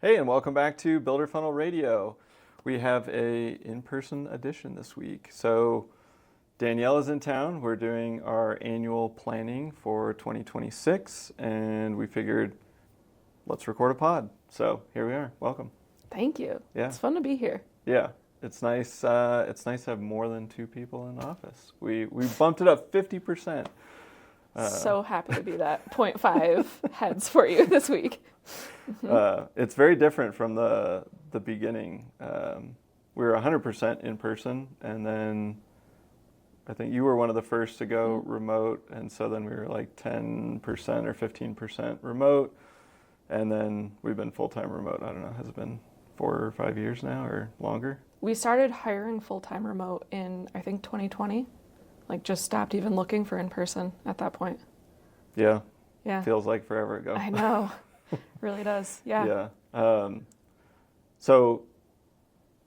Hey, and welcome back to Builder Funnel Radio. We have a in-person edition this week. So Danielle is in town. We're doing our annual planning for 2026, and we figured let's record a pod. So here we are. Welcome. Thank you. Yeah. It's fun to be here. Yeah, it's nice. It's nice to have more than two people in the office. We bumped it up 50%. So happy to be that 0.5 heads for you this week. It's very different from the beginning. We were 100% in person, and then I think you were one of the first to go remote, and so then we were like 10% or 15% remote, and then we've been full-time remote. I don't know, has it been 4 or 5 years now or longer? We started hiring full-time remote in, I think, 2020. Like, just stopped even looking for in-person at that point. Yeah. Yeah. Feels like forever ago. I know. Really does. Yeah. Yeah. So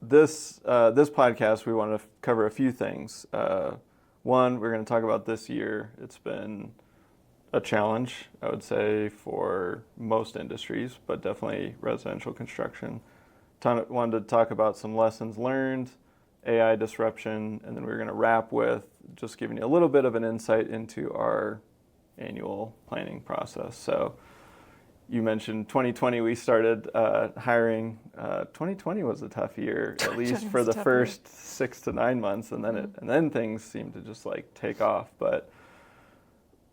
this podcast, we want to cover a few things. One, we're going to talk about this year. It's been a challenge, I would say, for most industries, but definitely residential construction. Wanted to talk about some lessons learned, AI disruption, and then we're going to wrap with just giving you a little bit of an insight into our annual planning process. So you mentioned 2020 we started hiring. 2020 was a tough year, at least for the first 6 to 9 months, and then things seemed to just like take off. But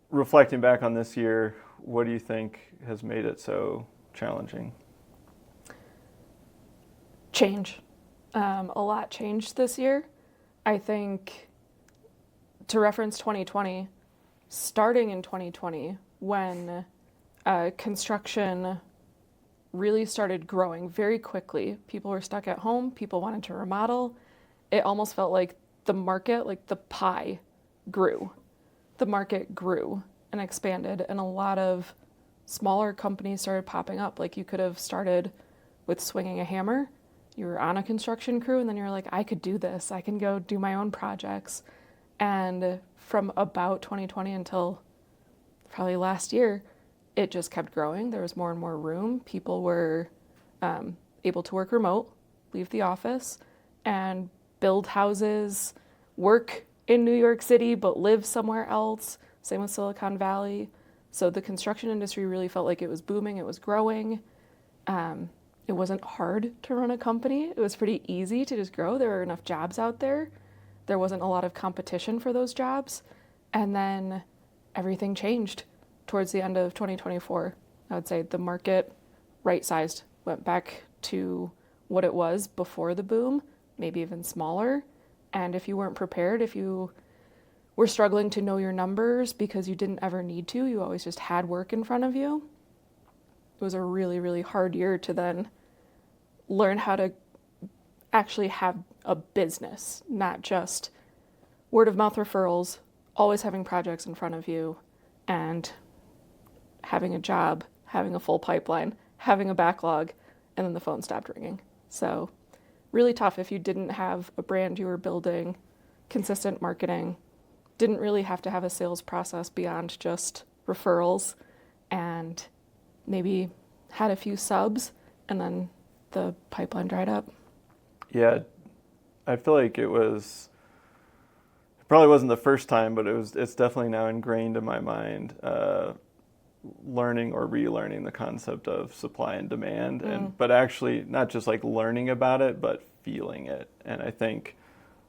reflecting back on this year, what do you think has made it so challenging? Change. A lot changed this year. I think, to reference 2020, starting in 2020, when construction really started growing very quickly, people were stuck at home, people wanted to remodel. It almost felt like the market, like the pie, grew. The market grew and expanded, and a lot of smaller companies started popping up. Like, you could have started with swinging a hammer. You were on a construction crew, and then you're like, I could do this. I can go do my own projects. And from about 2020 until probably last year, it just kept growing. There was more and more room. People were able to work remote, leave the office, and build houses, work in New York City, but live somewhere else. Same with Silicon Valley. So the construction industry really felt like it was booming. It was growing. It wasn't hard to run a company. It was pretty easy to just grow. There were enough jobs out there. There wasn't a lot of competition for those jobs. And then everything changed towards the end of 2024. I would say the market right-sized, went back to what it was before the boom, maybe even smaller. And if you weren't prepared, if you were struggling to know your numbers because you didn't ever need to, you always just had work in front of you, it was a really, really hard year to then learn how to actually have a business, not just word of mouth referrals, always having projects in front of you, and having a job, having a full pipeline, having a backlog, and then the phone stopped ringing. So really tough if you didn't have a brand you were building, consistent marketing, didn't really have to have a sales process beyond just referrals, and maybe had a few subs, and then the pipeline dried up. Yeah, I feel like it probably wasn't the first time, but it's definitely now ingrained in my mind, learning or relearning the concept of supply and demand, but actually not just like learning about it, but feeling it. And I think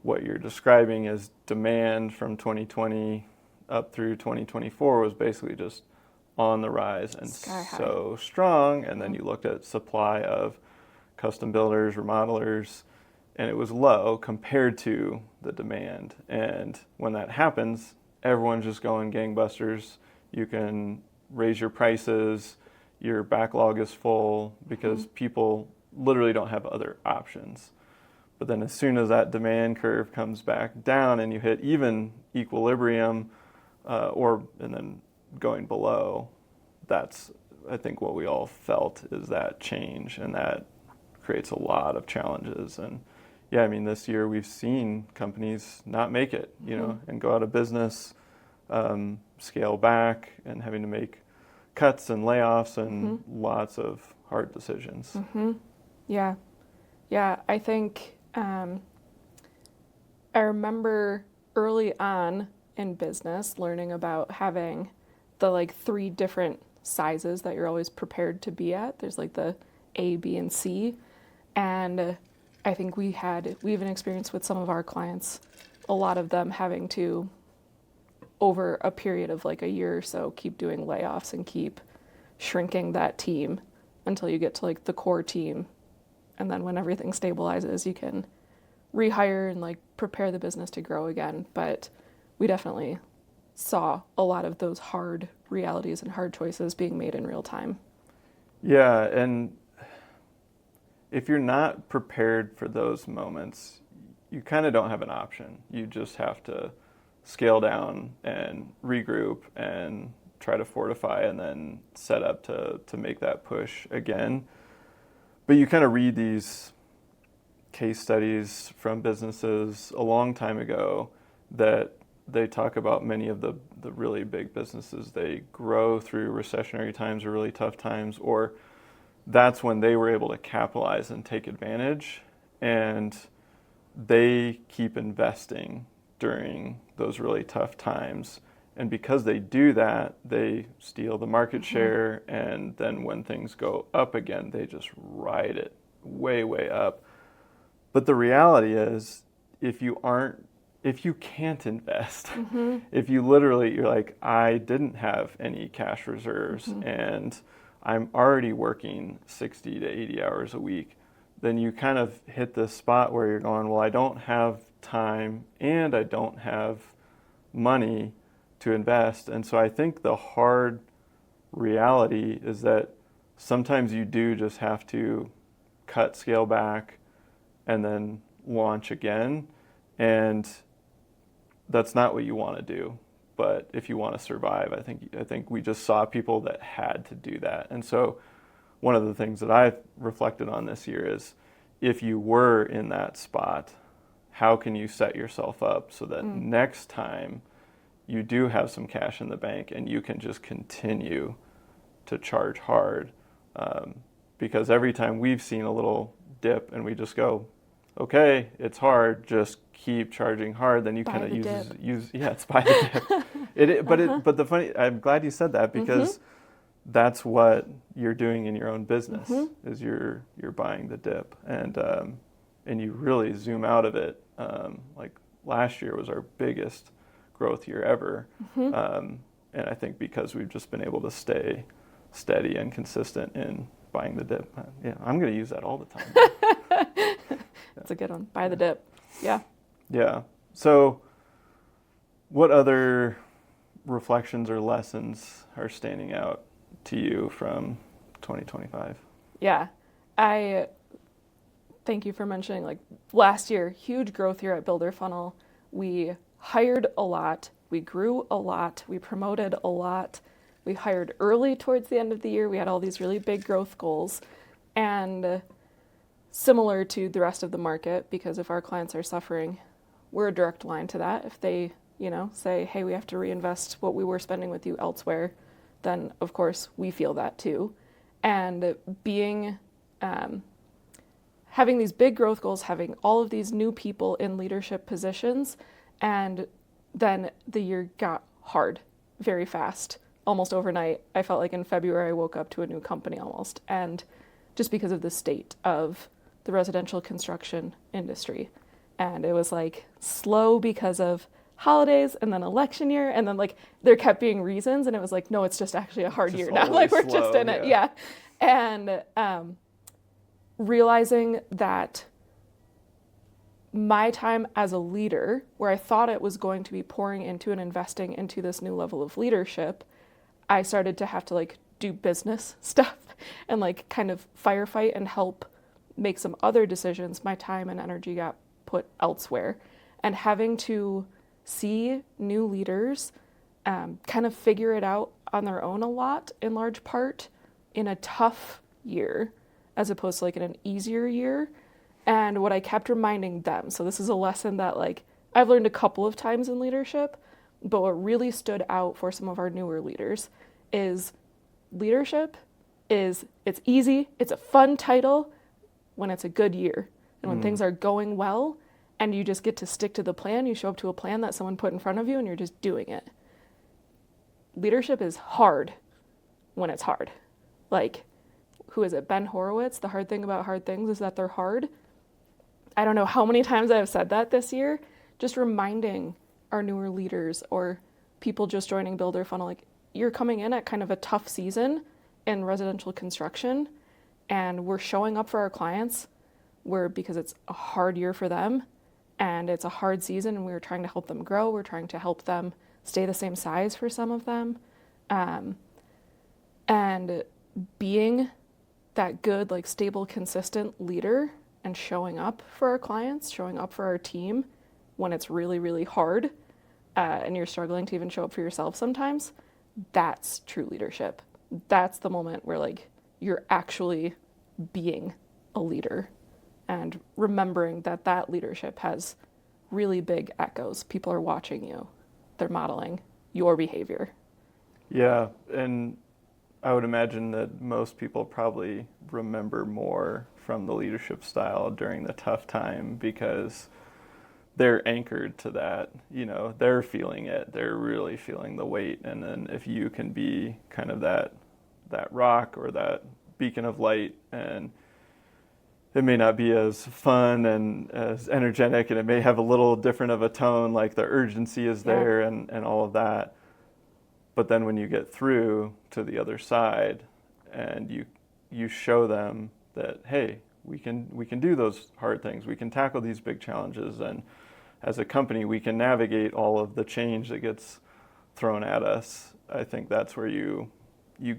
what you're describing is demand from 2020 up through 2024 was basically just on the rise and so strong. And then you looked at supply of custom builders, remodelers, and it was low compared to the demand. And when that happens, everyone's just going gangbusters. You can raise your prices, your backlog is full because people literally don't have other options. But then as soon as that demand curve comes back down and you hit even equilibrium, and then going below, that's, I think, what we all felt is that change, and that creates a lot of challenges. And yeah, I mean, this year we've seen companies not make it, and go out of business, scale back, and having to make cuts and layoffs and lots of hard decisions. Yeah. Yeah. I think I remember early on in business learning about having the like 3 different sizes that you're always prepared to be at. There's like the A, B, and C. And I think we even experienced with some of our clients, a lot of them having to, over a period of like a year or so, keep doing layoffs and keep shrinking that team until you get to like the core team. And then when everything stabilizes, you can rehire and like prepare the business to grow again. But we definitely saw a lot of those hard realities and hard choices being made in real time. Yeah, and if you're not prepared for those moments, you kind of don't have an option. You just have to scale down and regroup and try to fortify and then set up to make that push again. But you kind of read these case studies from businesses a long time ago that they talk about many of the really big businesses. They grow through recessionary times or really tough times, or that's when they were able to capitalize and take advantage, and they keep investing during those really tough times. And because they do that, they steal the market share, and then when things go up again, they just ride it way, way up. But the reality is, if you can't invest, if you literally, you're like, I didn't have any cash reserves and I'm already working 60 to 80 hours a week, then you kind of hit this spot where you're going, well, I don't have time and I don't have money to invest. And so I think the hard reality is that sometimes you do just have to cut, scale back, and then launch again. And that's not what you want to do. But if you want to survive, I think we just saw people that had to do that. And so one of the things that I've reflected on this year is, if you were in that spot, how can you set yourself up so that next time you do have some cash in the bank and you can just continue to charge hard? Because every time we've seen a little dip and we just go, okay, it's hard, just keep charging hard, then you kind of it's buy the dip. But the funny, I'm glad you said that, because that's what you're doing in your own business, is you're buying the dip, and you really zoom out of it. Like last year was our biggest growth year ever, and I think because we've just been able to stay steady and consistent in buying the dip. Yeah, I'm going to use that all the time. That's a good one. Buy the dip. Yeah. Yeah. So what other reflections or lessons are standing out to you from 2025? Yeah. I thank you for mentioning, like, last year, huge growth year at Builder Funnel. We hired a lot. We grew a lot. We promoted a lot. We hired early towards the end of the year. We had all these really big growth goals. And similar to the rest of the market, because if our clients are suffering, we're a direct line to that. If they, say, hey, we have to reinvest what we were spending with you elsewhere, then of course we feel that too. And having these big growth goals, having all of these new people in leadership positions, and then the year got hard very fast, almost overnight. I felt like in February I woke up to a new company almost, and just because of the state of the residential construction industry. And it was like slow because of holidays and then election year, and then like there kept being reasons, and it was like, no, it's just actually a hard year now. Like we're just in it. Yeah. And realizing that my time as a leader, where I thought it was going to be pouring into and investing into this new level of leadership, I started to have to like do business stuff and like kind of firefight and help make some other decisions. My time and energy got put elsewhere, and having to see new leaders kind of figure it out on their own a lot, in large part, in a tough year as opposed to like in an easier year. And what I kept reminding them, so this is a lesson that like I've learned a couple of times in leadership, but what really stood out for some of our newer leaders is leadership is it's easy, it's a fun title when it's a good year. And when things are going well and you just get to stick to the plan, you show up to a plan that someone put in front of you and you're just doing it. Leadership is hard when it's hard. Like, who is it? Ben Horowitz. The hard thing about hard things is that they're hard. I don't know how many times I've said that this year, just reminding our newer leaders or people just joining Builder Funnel, like, you're coming in at kind of a tough season in residential construction, and we're showing up for our clients because it's a hard year for them and it's a hard season, and we're trying to help them grow. We're trying to help them stay the same size for some of them. And being that good, like, stable, consistent leader and showing up for our clients, showing up for our team when it's really, really hard, and you're struggling to even show up for yourself sometimes, that's true leadership. That's the moment where, like, you're actually being a leader and remembering that that leadership has really big echoes. People are watching you. They're modeling your behavior. Yeah, and I would imagine that most people probably remember more from the leadership style during the tough time because they're anchored to that. You know, they're feeling it. They're really feeling the weight. And then if you can be kind of that rock or that beacon of light, and it may not be as fun and as energetic, and it may have a little different of a tone, like the urgency is there and all of that. But then when you get through to the other side and you show them that, hey, we can do those hard things, we can tackle these big challenges, and as a company we can navigate all of the change that gets thrown at us, I think that's where you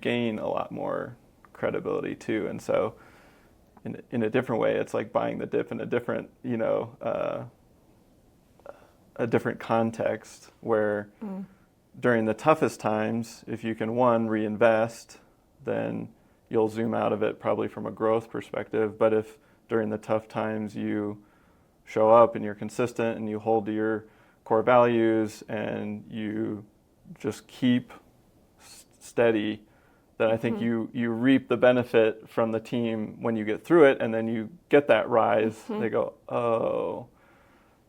gain a lot more credibility too. And so in a different way, it's like buying the dip in a different, a different context where during the toughest times, if you can, one, reinvest, then you'll zoom out of it probably from a growth perspective. But if during the tough times you show up and you're consistent and you hold to your core values and you just keep steady, then I think you reap the benefit from the team when you get through it, and then you get that rise. They go, oh,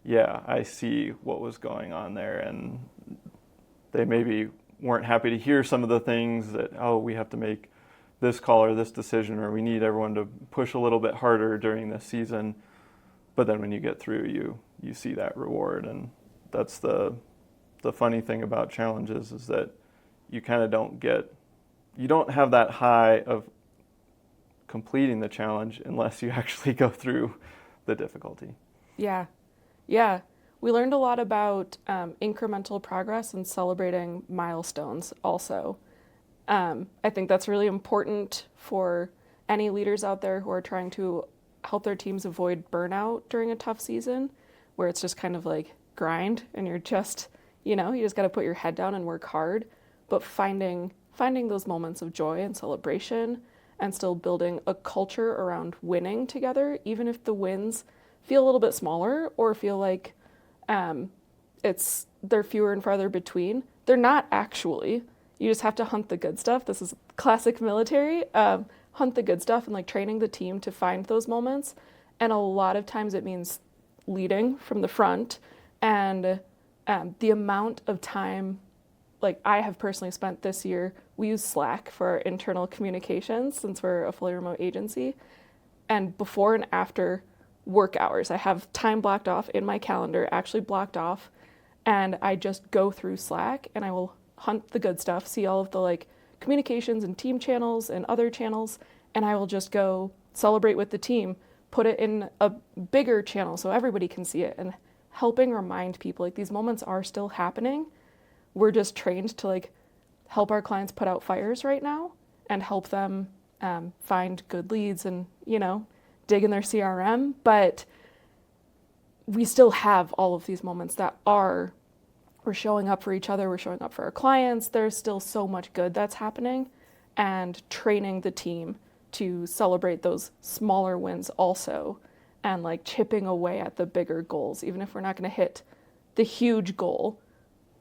yeah, I see what was going on there. And they maybe weren't happy to hear some of the things that, oh, we have to make this call or this decision, or we need everyone to push a little bit harder during this season. But then when you get through, you see that reward. And that's the funny thing about challenges, is that you kind of you don't have that high of completing the challenge unless you actually go through the difficulty. Yeah. We learned a lot about incremental progress and celebrating milestones also. I think that's really important for any leaders out there who are trying to help their teams avoid burnout during a tough season, where it's just kind of like grind and you're just, you just got to put your head down and work hard. But finding those moments of joy and celebration, and still building a culture around winning together, even if the wins feel a little bit smaller or feel like they're fewer and farther between. They're not actually. You just have to hunt the good stuff. This is classic military. Hunt the good stuff and, like, training the team to find those moments. And a lot of times it means leading from the front, and the amount of time, like, I have personally spent this year, we use Slack for our internal communications since we're a fully remote agency. And before and after work hours, I have time blocked off in my calendar, actually blocked off, and I just go through Slack and I will hunt the good stuff, see all of the, like, communications and team channels and other channels, and I will just go celebrate with the team, put it in a bigger channel so everybody can see it, and helping remind people, like, these moments are still happening. We're just trained to, like, help our clients put out fires right now and help them find good leads and, dig in their CRM. But we still have all of these moments that we're showing up for each other, we're showing up for our clients. There's still so much good that's happening, and training the team to celebrate those smaller wins also, and, like, chipping away at the bigger goals. Even if we're not going to hit the huge goal,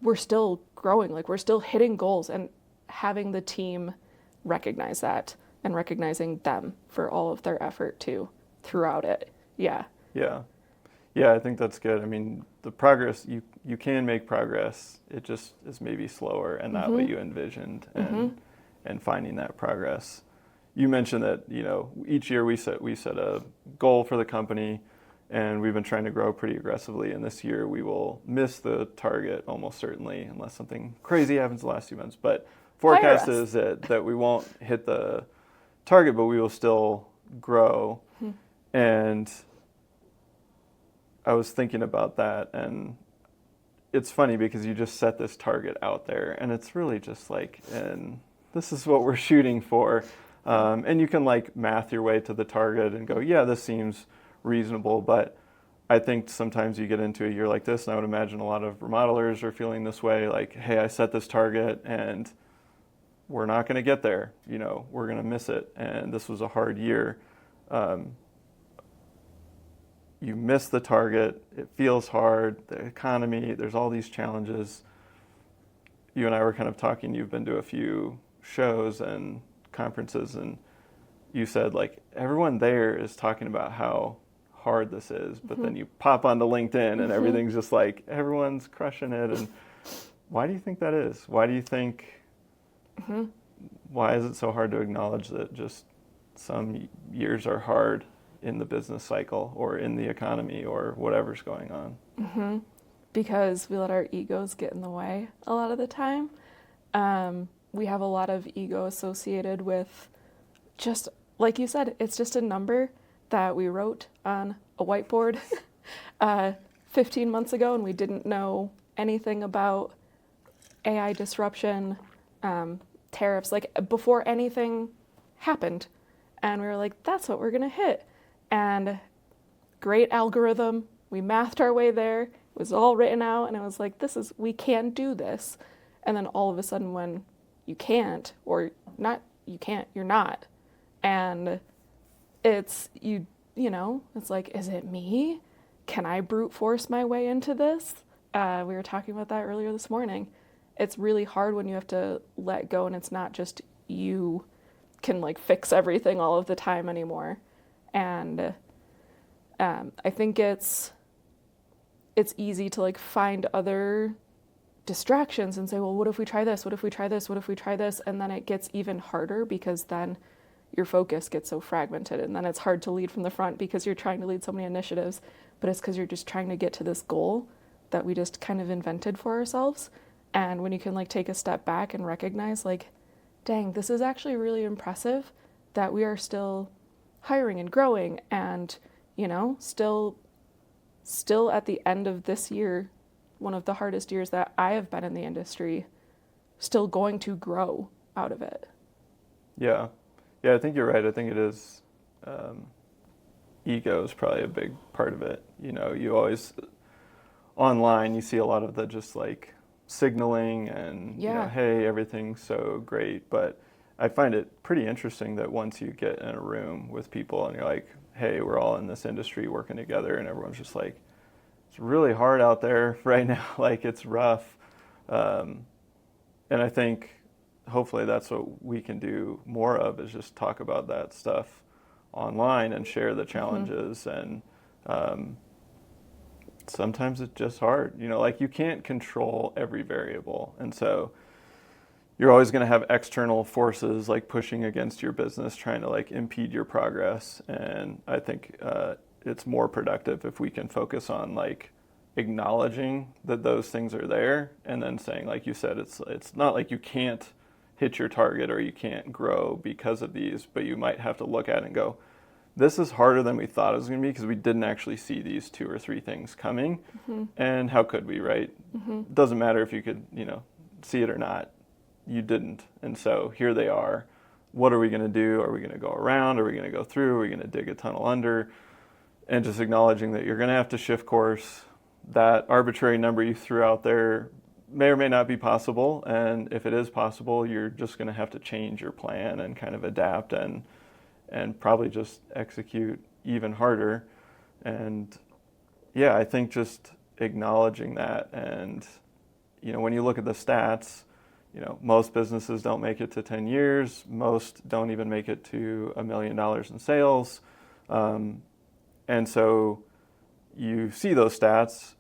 we're still growing, like, we're still hitting goals, and having the team recognize that and recognizing them for all of their effort too throughout it. Yeah. Yeah. Yeah, I think that's good. I mean, the progress, you can make progress. It just is maybe slower and not what you envisioned, and finding that progress. You mentioned that, each year we set a goal for the company, and we've been trying to grow pretty aggressively, and this year we will miss the target almost certainly unless something crazy happens the last few months. But forecast is that we won't hit the target, but we will still grow. And I was thinking about that, and it's funny because you just set this target out there, and it's really just like, and this is what we're shooting for. And you can like math your way to the target and go, yeah, this seems reasonable. But I think sometimes you get into a year like this, and I would imagine a lot of remodelers are feeling this way, like, hey, I set this target and we're not going to get there. We're going to miss it. And this was a hard year. You miss the target, it feels hard, the economy, there's all these challenges. You and I were kind of talking, you've been to a few shows and conferences, and you said like everyone there is talking about how hard this is, but then you pop onto LinkedIn and everything's just like everyone's crushing it. And why do you think that is? Why do you think, why is it so hard to acknowledge that just some years are hard in the business cycle or in the economy or whatever's going on? Because we let our egos get in the way a lot of the time. We have a lot of ego associated with, just like you said, it's just a number that we wrote on a whiteboard 15 months ago, and we didn't know anything about AI disruption, tariffs, like before anything happened. And we were like, that's what we're going to hit. And great algorithm. We mathed our way there. It was all written out. And I was like, we can do this. And then all of a sudden when you can't, or not, you can't, you're not. And it's, it's like, is it me? Can I brute force my way into this? We were talking about that earlier this morning. It's really hard when you have to let go, and it's not just you can like fix everything all of the time anymore. And I think it's easy to like find other distractions and say, well, what if we try this? What if we try this? What if we try this? And then it gets even harder because then your focus gets so fragmented, and then it's hard to lead from the front because you're trying to lead so many initiatives, but it's because you're just trying to get to this goal that we just kind of invented for ourselves. And when you can like take a step back and recognize like, dang, this is actually really impressive that we are still hiring and growing, and still at the end of this year, one of the hardest years that I have been in the industry, still going to grow out of it. Yeah, I think you're right. I think it is, ego is probably a big part of it. You always online you see a lot of the just like signaling and hey, everything's so great. But I find it pretty interesting that once you get in a room with people and you're like, hey, we're all in this industry working together, and everyone's just like, it's really hard out there right now, like it's rough. And I think hopefully that's what we can do more of, is just talk about that stuff online and share the challenges. And sometimes it's just hard, like you can't control every variable. And so you're always going to have external forces like pushing against your business, trying to like impede your progress. And I think it's more productive if we can focus on like acknowledging that those things are there, and then saying, like you said, it's not like you can't hit your target or you can't grow because of these, but you might have to look at it and go, this is harder than we thought it was going to be because we didn't actually see these 2 or 3 things coming. And how could we, right? It doesn't matter if you could, see it or not. You didn't. And so here they are. What are we going to do? Are we going to go around? Are we going to go through? Are we going to dig a tunnel under? And just acknowledging that you're going to have to shift course. That arbitrary number you threw out there may or may not be possible. And if it is possible, you're just going to have to change your plan and kind of adapt and probably just execute even harder. And yeah, I think just acknowledging that. And, when you look at the stats, most businesses don't make it to 10 years. Most don't even make it to $1 million in sales. And so you see those stats,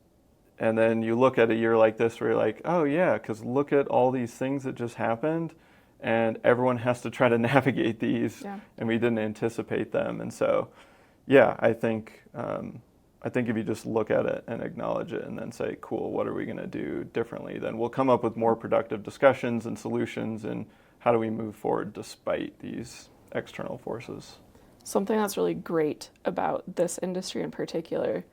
and then you look at a year like this where you're like, oh yeah, because look at all these things that just happened, and everyone has to try to navigate these, and we didn't anticipate them. And so, yeah, I think if you just look at it and acknowledge it and then say, cool, what are we going to do differently? Then we'll come up with more productive discussions and solutions, and how do we move forward despite these external forces? Something that's really great about this industry in particular,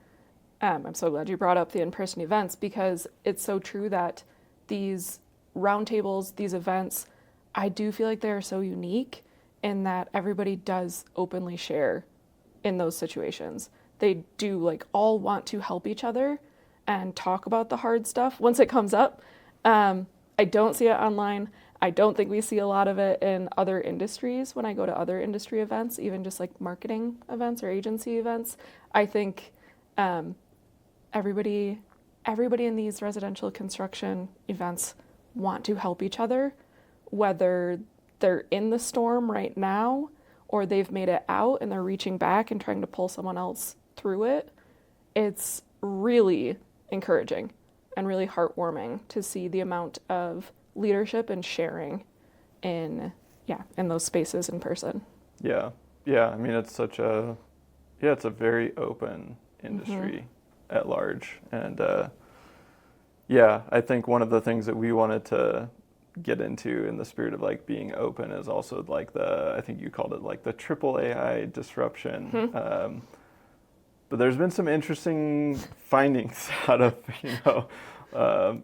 I'm so glad you brought up the in-person events, because it's so true that these roundtables, these events, I do feel like they're so unique in that everybody does openly share in those situations. They do all want to help each other and talk about the hard stuff once it comes up. I don't see it online. I don't think we see a lot of it in other industries when I go to other industry events, even just marketing events or agency events. I think everybody in these residential construction events want to help each other, whether they're in the storm right now or they've made it out and they're reaching back and trying to pull someone else through it. It's really encouraging and really heartwarming to see the amount of leadership and sharing in those spaces in person. Yeah. I mean, it's it's a very open industry at large. And I think one of the things that we wanted to get into in the spirit of being open is also I think you called it the triple AI disruption. But there's been some interesting findings out of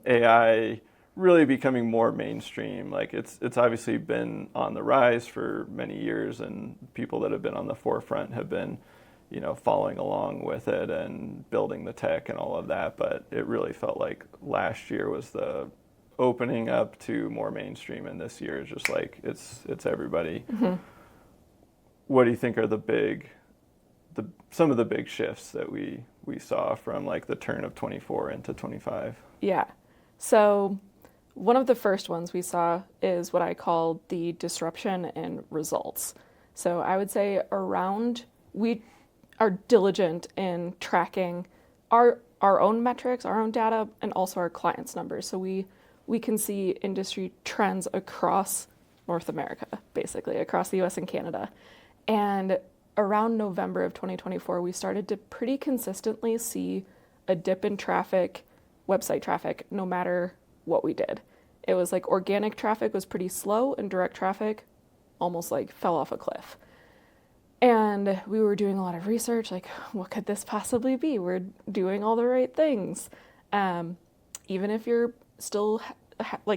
AI really becoming more mainstream. It's obviously been on the rise for many years, and people that have been on the forefront have been following along with it and building the tech and all of that. But it really felt like last year was the opening up to more mainstream, and this year is just it's everybody. What do you think are some of the big shifts that we saw from the turn of 24 into 25? Yeah. So one of the first ones we saw is what I call the disruption in results. So I would say we are diligent in tracking our own metrics, our own data, and also our clients' numbers. So we can see industry trends across North America, basically, across the US and Canada. And around November of 2024, we started to pretty consistently see a dip in traffic, website traffic, no matter what we did. It was organic traffic was pretty slow, and direct traffic almost fell off a cliff. And we were doing a lot of research, what could this possibly be? We're doing all the right things. Even if you're still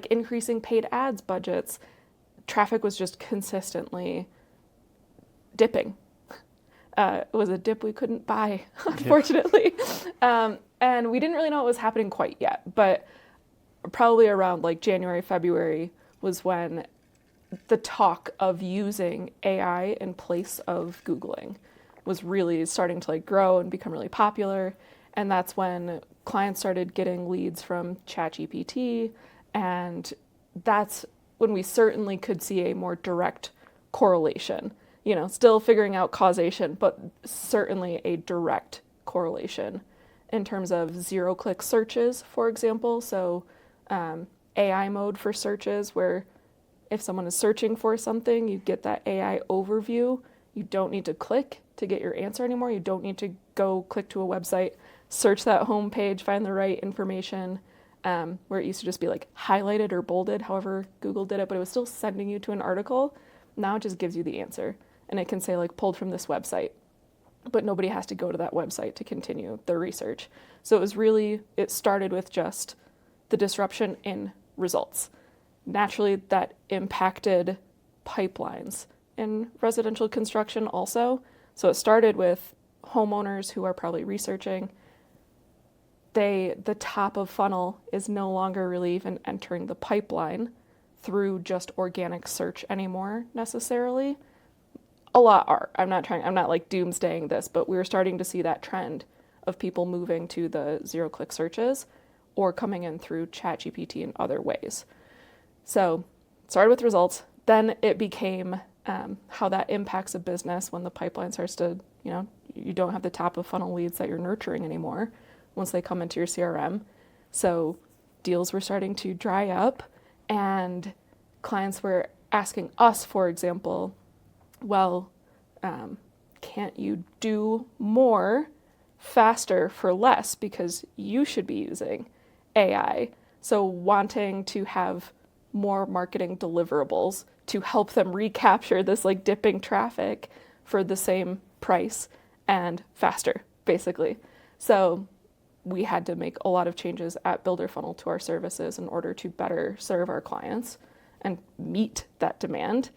increasing paid ads budgets, traffic was just consistently dipping. It was a dip we couldn't buy, unfortunately. And we didn't really know what was happening quite yet, but probably around January, February was when the talk of using AI in place of Googling was really starting to grow and become really popular. And that's when clients started getting leads from ChatGPT, and that's when we certainly could see a more direct correlation. Still figuring out causation, but certainly a direct correlation in terms of zero-click searches, for example. So AI mode for searches, where if someone is searching for something, you get that AI overview. You don't need to click to get your answer anymore. You don't need to go click to a website, search that home page, find the right information, where it used to just be highlighted or bolded, however Google did it, but it was still sending you to an article. Now it just gives you the answer. And it can say pulled from this website, but nobody has to go to that website to continue their research. So it started with just the disruption in results. Naturally, that impacted pipelines in residential construction also. So it started with homeowners who are probably researching. The top of funnel is no longer really even entering the pipeline through just organic search anymore necessarily. A lot are. I'm not doomsdaying this, but we're starting to see that trend of people moving to the zero-click searches or coming in through ChatGPT in other ways. So started with results, then it became how that impacts a business when the pipeline starts to, you don't have the top of funnel leads that you're nurturing anymore once they come into your CRM. So deals were starting to dry up, and clients were asking us, for example, well, can't you do more faster for less, because you should be using AI? So wanting to have more marketing deliverables to help them recapture this like dipping traffic for the same price and faster, basically. So we had to make a lot of changes at Builder Funnel to our services in order to better serve our clients and meet that demand.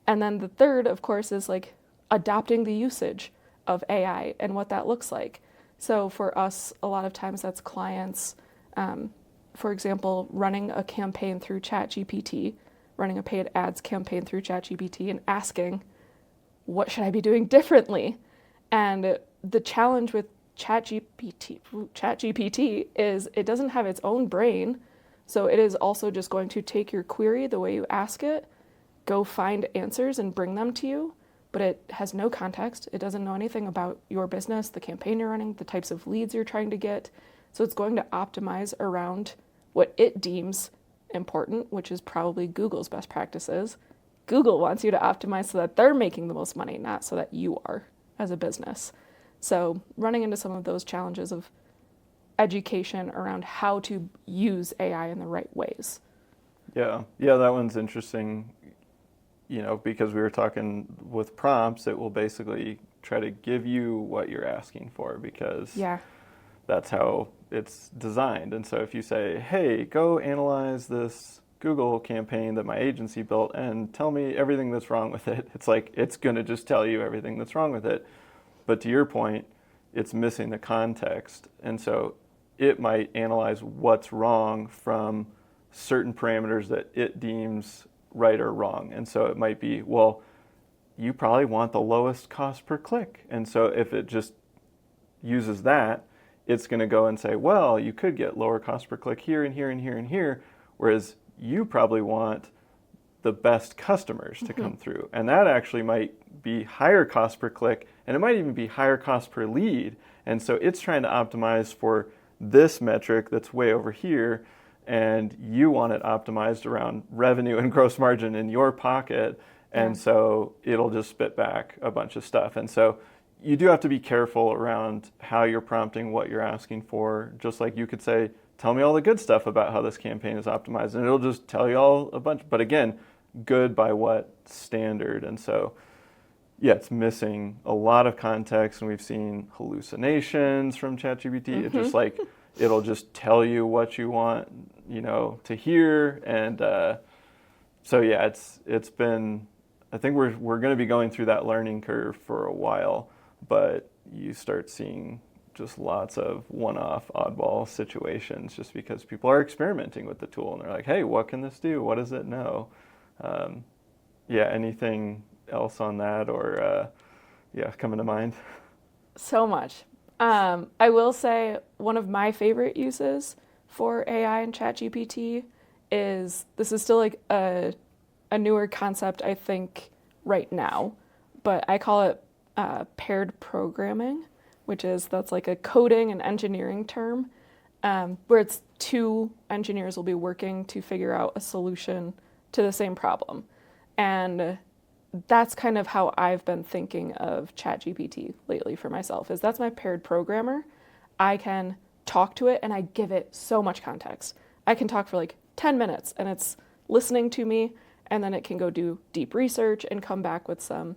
And then the third, of course, is like adopting the usage of AI and what that looks like. So for us, a lot of times that's clients, for example, running a campaign through ChatGPT, running a paid ads campaign through ChatGPT and asking, what should I be doing differently? And the challenge with ChatGPT is it doesn't have its own brain. So it is also just going to take your query the way you ask it, go find answers and bring them to you, but it has no context. It doesn't know anything about your business, the campaign you're running, the types of leads you're trying to get. So it's going to optimize around what it deems important, which is probably Google's best practices. Google wants you to optimize so that they're making the most money, not so that you are as a business. So running into some of those challenges of education around how to use AI in the right ways. Yeah, that one's interesting, because we were talking with prompts, it will basically try to give you what you're asking for, because that's how it's designed. And so if you say, hey, go analyze this Google campaign that my agency built and tell me everything that's wrong with it, it's like, it's going to just tell you everything that's wrong with it. But to your point, it's missing the context. And so it might analyze what's wrong from certain parameters that it deems right or wrong. And so it might be, well, you probably want the lowest cost per click. And so if it just uses that, it's going to go and say, well, you could get lower cost per click here and here and here and here, whereas you probably want the best customers to come through. And that actually might be higher cost per click, and it might even be higher cost per lead. And so it's trying to optimize for this metric that's way over here, and you want it optimized around revenue and gross margin in your pocket. And so it'll just spit back a bunch of stuff. And so you do have to be careful around how you're prompting, what you're asking for. Just like you could say, tell me all the good stuff about how this campaign is optimized, and it'll just tell you all a bunch. But again, good by what standard? And so, it's missing a lot of context, and we've seen hallucinations from ChatGPT. It's just like, it'll just tell you what you want, to hear. And so, it's been, I think we're going to be going through that learning curve for a while, but you start seeing just lots of one-off oddball situations just because people are experimenting with the tool and they're like, hey, what can this do? What does it know? Anything else on that or coming to mind? So much. I will say one of my favorite uses for AI and ChatGPT is, this is still like a newer concept, I think, right now, but I call it paired programming, that's like a coding and engineering term, where it's two engineers will be working to figure out a solution to the same problem. And that's kind of how I've been thinking of ChatGPT lately for myself, is that's my paired programmer. I can talk to it and I give it so much context. I can talk for like 10 minutes and it's listening to me, and then it can go do deep research and come back with some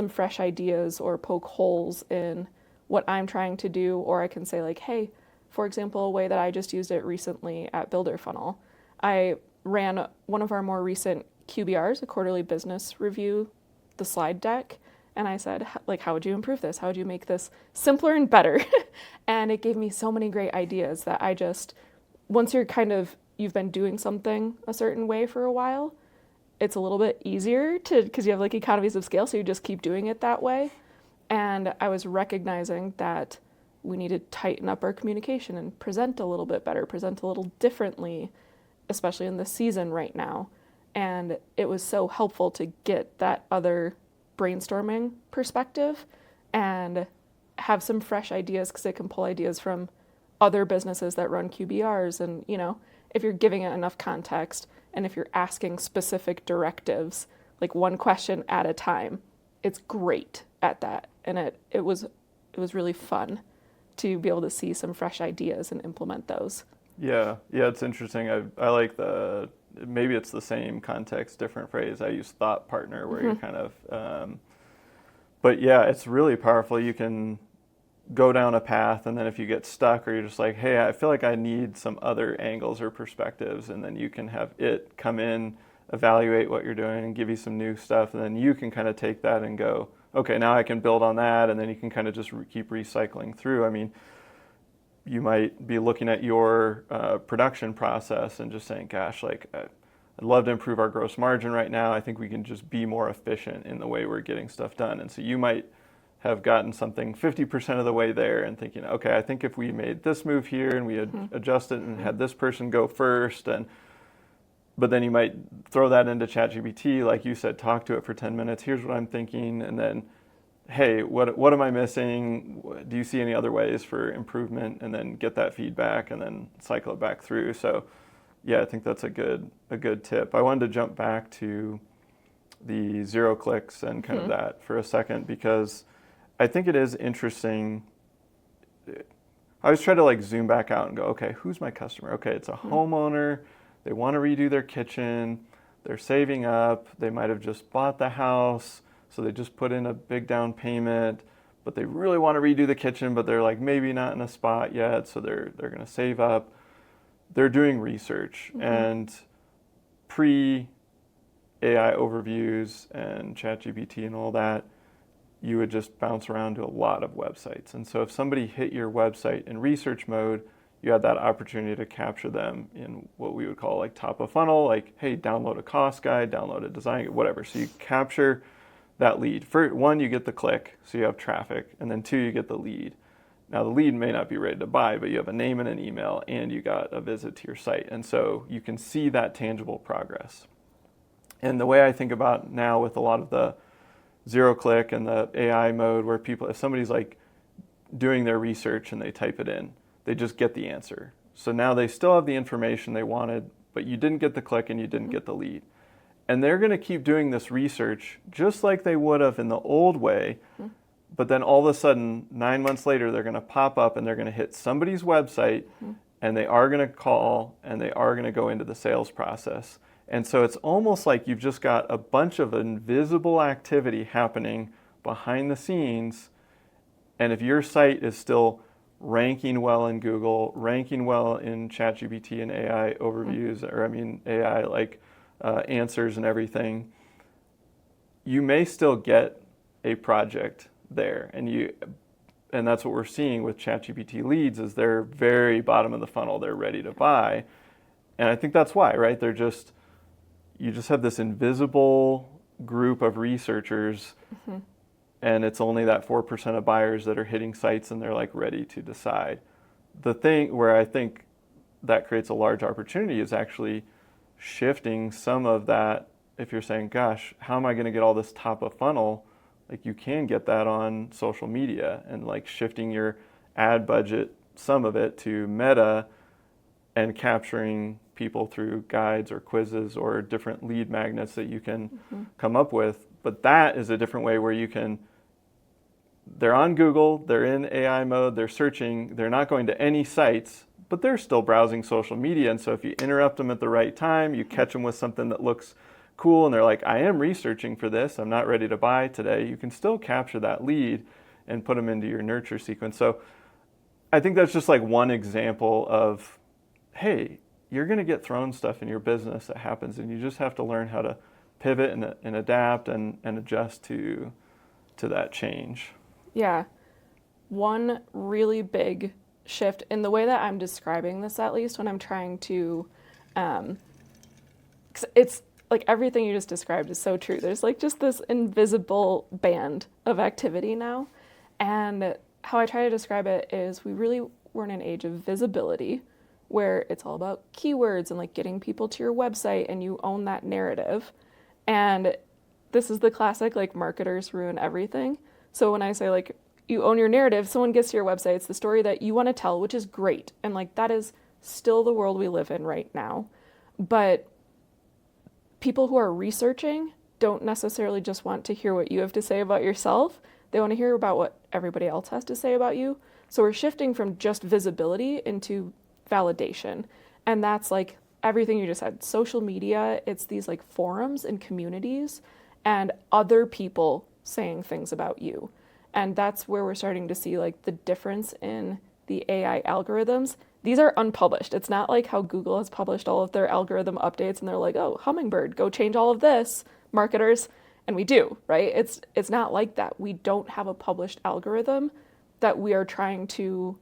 fresh ideas or poke holes in what I'm trying to do. Or I can say like, hey, for example, a way that I just used it recently at Builder Funnel, I ran one of our more recent QBRs, a quarterly business review, the slide deck, and I said, like, how would you improve this? How would you make this simpler and better? And it gave me so many great ideas that I just, once you've been doing something a certain way for a while, it's a little bit easier because you have like economies of scale, so you just keep doing it that way. And I was recognizing that we need to tighten up our communication and present a little bit better, present a little differently, especially in the season right now. And it was so helpful to get that other brainstorming perspective and have some fresh ideas, because it can pull ideas from other businesses that run QBRs. And, if you're giving it enough context and if you're asking specific directives, like one question at a time, it's great at that. And it was really fun to be able to see some fresh ideas and implement those. Yeah, it's interesting. I like maybe it's the same context, different phrase. I use thought partner, where you're kind of, but yeah, it's really powerful. You can go down a path, and then if you get stuck, or you're just like, hey, I feel like I need some other angles or perspectives, and then you can have it come in, evaluate what you're doing, and give you some new stuff, and then you can kind of take that and go, okay, now I can build on that, and then you can kind of just keep recycling through. I mean, you might be looking at your production process and just saying, gosh, like, I'd love to improve our gross margin right now. I think we can just be more efficient in the way we're getting stuff done. And so you might have gotten something 50% of the way there and thinking, okay, I think if we made this move here and we had adjusted and had this person go first, but then you might throw that into ChatGPT, like you said, talk to it for 10 minutes. Here's what I'm thinking, and then, hey, what am I missing? Do you see any other ways for improvement? And then get that feedback and then cycle it back through. So yeah, I think that's a good tip. I wanted to jump back to the 0 clicks and kind of that for a second, because I think it is interesting. I always try to like zoom back out and go, okay, who's my customer? Okay, it's a homeowner. They want to redo their kitchen. They're saving up. They might have just bought the house, so they just put in a big down payment, but they really want to redo the kitchen, but they're like maybe not in a spot yet, so they're going to save up. They're doing research, and pre-AI overviews and ChatGPT and all that, you would just bounce around to a lot of websites. And so if somebody hit your website in research mode, you had that opportunity to capture them in what we would call like top of funnel, like, hey, download a cost guide, download a design guide, whatever. So you capture that lead. For one, you get the click, so you have traffic, and then two, you get the lead. Now the lead may not be ready to buy, but you have a name and an email, and you got a visit to your site. And so you can see that tangible progress. And the way I think about now with a lot of the 0 click and the AI mode, where people, if somebody's like doing their research and they type it in, they just get the answer. So now they still have the information they wanted, but you didn't get the click and you didn't get the lead. And they're going to keep doing this research just like they would have in the old way. But then all of a sudden, 9 months later, they're going to pop up and they're going to hit somebody's website, and they are going to call and they are going to go into the sales process. And so it's almost like you've just got a bunch of invisible activity happening behind the scenes. And if your site is still ranking well in Google, ranking well in ChatGPT and AI overviews, or AI like answers and everything, you may still get a project there. And that's what we're seeing with ChatGPT leads, is they're very bottom of the funnel. They're ready to buy. And I think that's why, right? You just have this invisible group of researchers, and it's only that 4% of buyers that are hitting sites and they're like ready to decide. The thing where I think that creates a large opportunity is actually shifting some of that. If you're saying, gosh, how am I going to get all this top of funnel? Like, you can get that on social media, and like shifting your ad budget, some of it, to Meta, and capturing people through guides or quizzes or different lead magnets that you can come up with. But that is a different way where they're on Google, they're in AI mode, they're searching, they're not going to any sites, but they're still browsing social media. And so if you interrupt them at the right time, you catch them with something that looks cool, and they're like, I am researching for this, I'm not ready to buy today, you can still capture that lead and put them into your nurture sequence. So I think that's just like one example of, hey, you're going to get thrown stuff in your business that happens, and you just have to learn how to pivot and adapt and adjust to that change. Yeah. One really big shift in the way that I'm describing this, at least when I'm trying to, 'cause it's like everything you just described is so true. There's like just this invisible band of activity now. And how I try to describe it is, we're in an age of visibility. where it's all about keywords and like getting people to your website and you own that narrative. And this is the classic, like, marketers ruin everything. So when I say, like, you own your narrative, someone gets to your website, it's the story that you want to tell, which is great. And like, that is still the world we live in right now. But people who are researching don't necessarily just want to hear what you have to say about yourself. They want to hear about what everybody else has to say about you. So we're shifting from just visibility into validation. And that's like everything you just said. Social media, it's these like forums and communities and other people saying things about you. And that's where we're starting to see like the difference in the AI algorithms. These are unpublished. It's not like how Google has published all of their algorithm updates and they're like, oh, Hummingbird, go change all of this, marketers. And we do, right? It's not like that. We don't have a published algorithm that we are trying to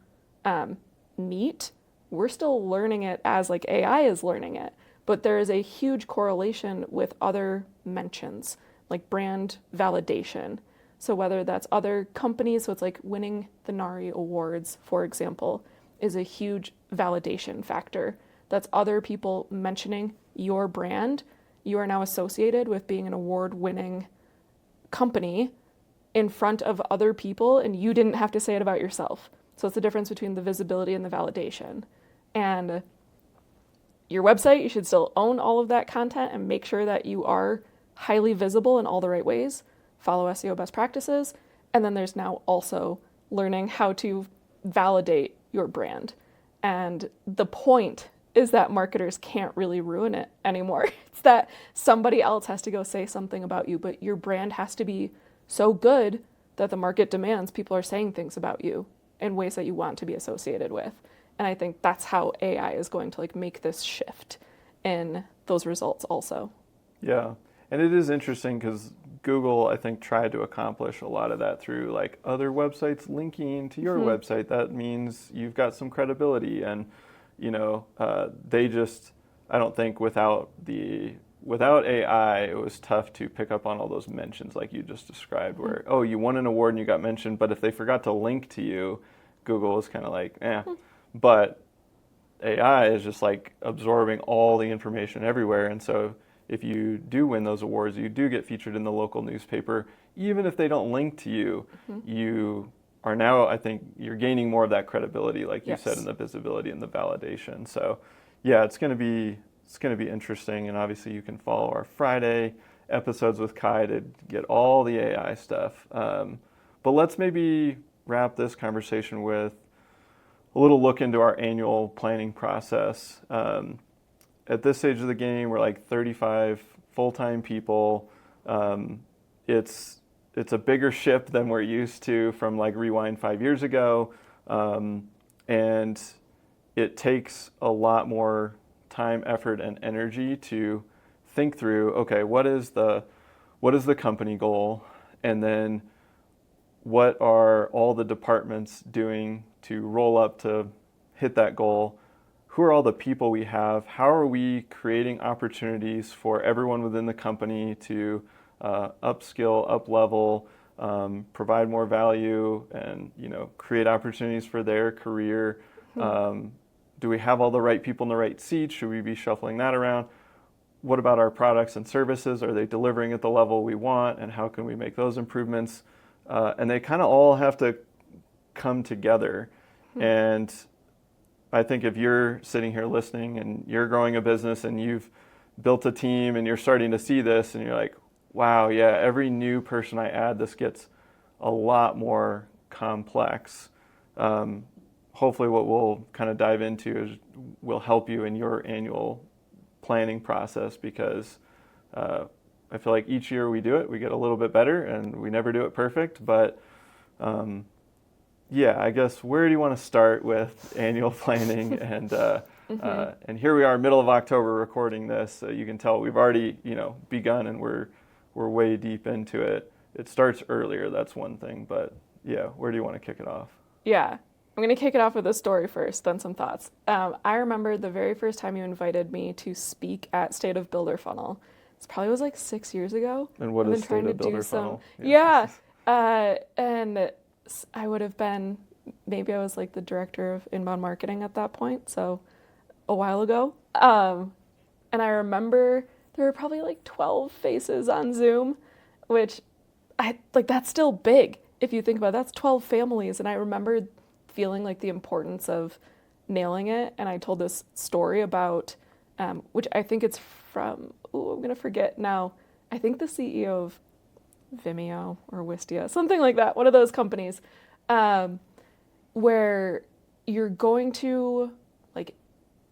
meet. We're still learning it as like AI is learning it. But there is a huge correlation with other mentions, like brand validation. So whether that's other companies, so it's like winning the NARI awards, for example, is a huge validation factor. That's other people mentioning your brand. You are now associated with being an award-winning company in front of other people, and you didn't have to say it about yourself. So it's the difference between the visibility and the validation. And your website, you should still own all of that content and make sure that you are highly visible in all the right ways. Follow SEO best practices. And then there's now also learning how to validate your brand. And the point is that marketers can't really ruin it anymore. It's that somebody else has to go say something about you, but your brand has to be so good that the market demands people are saying things about you in ways that you want to be associated with. And I think that's how AI is going to like make this shift in those results also. Yeah. And it is interesting because Google, I think, tried to accomplish a lot of that through like other websites linking to your website. That means you've got some credibility. And, you know, they just, I don't think without AI, it was tough to pick up on all those mentions like you just described where, oh, you won an award and you got mentioned, but if they forgot to link to you, Google was kind of like, eh. But AI is just like absorbing all the information everywhere. And so if you do win those awards, you do get featured in the local newspaper, even if they don't link to you, you are now, I think, you're gaining more of that credibility, like you said, in the visibility and the validation. So yeah, it's going to be interesting. And obviously you can follow our Friday episodes with Kai to get all the AI stuff. But let's maybe wrap this conversation with a little look into our annual planning process. At this stage of the game, we're like 35 full-time people. It's a bigger ship than we're used to from like rewind 5 years ago. And it takes a lot more time, effort, and energy to think through, okay, what is the company goal? And then what are all the departments doing to roll up to hit that goal? Who are all the people we have? How are we creating opportunities for everyone within the company to upskill, up-level, provide more value, and create opportunities for their career? Do we have all the right people in the right seats? Should we be shuffling that around? What about our products and services? Are they delivering at the level we want? And how can we make those improvements? And they kind of all have to come together. And I think if you're sitting here listening and you're growing a business and you've built a team and you're starting to see this and you're like, wow, yeah, every new person I add, this gets a lot more complex. Hopefully what we'll kind of dive into is will help you in your annual planning process, because I feel like each year we do it, we get a little bit better, and we never do it perfect. But yeah, I guess where do you want to start with annual planning? And and here we are, middle of October, recording this. So you can tell we've already begun, and we're way deep into it. It starts earlier, that's one thing. But yeah, where do you want to kick it off? Yeah. I'm going to kick it off with a story first, then some thoughts. I remember the very first time you invited me to speak at State of Builder Funnel. It probably was like 6 years ago. And what is State of Builder Funnel? Yeah. And I would have been, maybe I was like the director of inbound marketing at that point. So a while ago. And I remember there were probably like 12 faces on Zoom, which that's still big if you think about it. That's 12 families. And I remember feeling like the importance of nailing it. And I told this story about, which I think it's from, I'm going to forget now. I think the CEO of Vimeo or Wistia, something like that, one of those companies, where you're going to, like,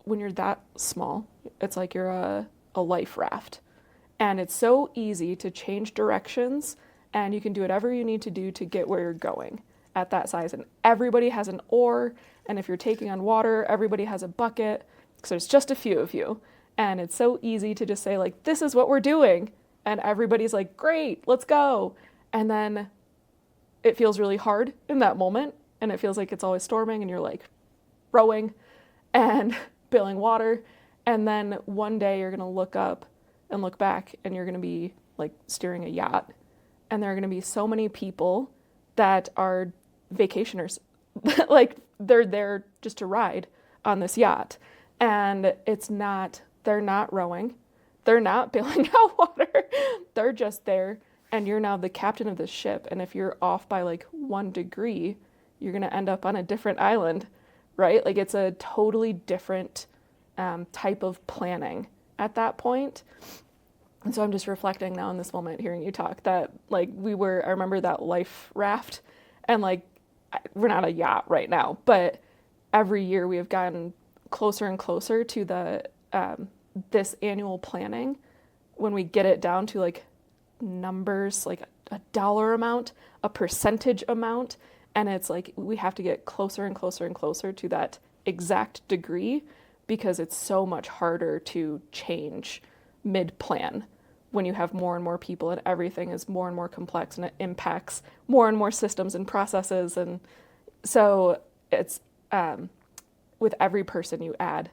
when you're that small, it's like you're a life raft. And it's so easy to change directions, and you can do whatever you need to do to get where you're going at that size. And everybody has an oar, and if you're taking on water, everybody has a bucket, because there's just a few of you. And it's so easy to just say, like, this is what we're doing. And everybody's like, great, let's go. And then it feels really hard in that moment, and it feels like it's always storming, and you're like rowing and billing water. And then one day you're going to look up and look back, and you're going to be like steering a yacht. And there are going to be so many people that are vacationers. Like, they're there just to ride on this yacht. And they're not rowing. They're not bailing out water. They're just there. And you're now the captain of the ship. And if you're off by like 1 degree, you're going to end up on a different island, right? Like, it's a totally different type of planning at that point. And so I'm just reflecting now in this moment, hearing you talk, that like I remember that life raft, and like, we're not a yacht right now, but every year we have gotten closer and closer to the, this annual planning, when we get it down to like numbers, like a dollar amount, a percentage amount. And it's like, we have to get closer and closer and closer to that exact degree, because it's so much harder to change mid-plan when you have more and more people, and everything is more and more complex, and it impacts more and more systems and processes. And so it's, with every person you add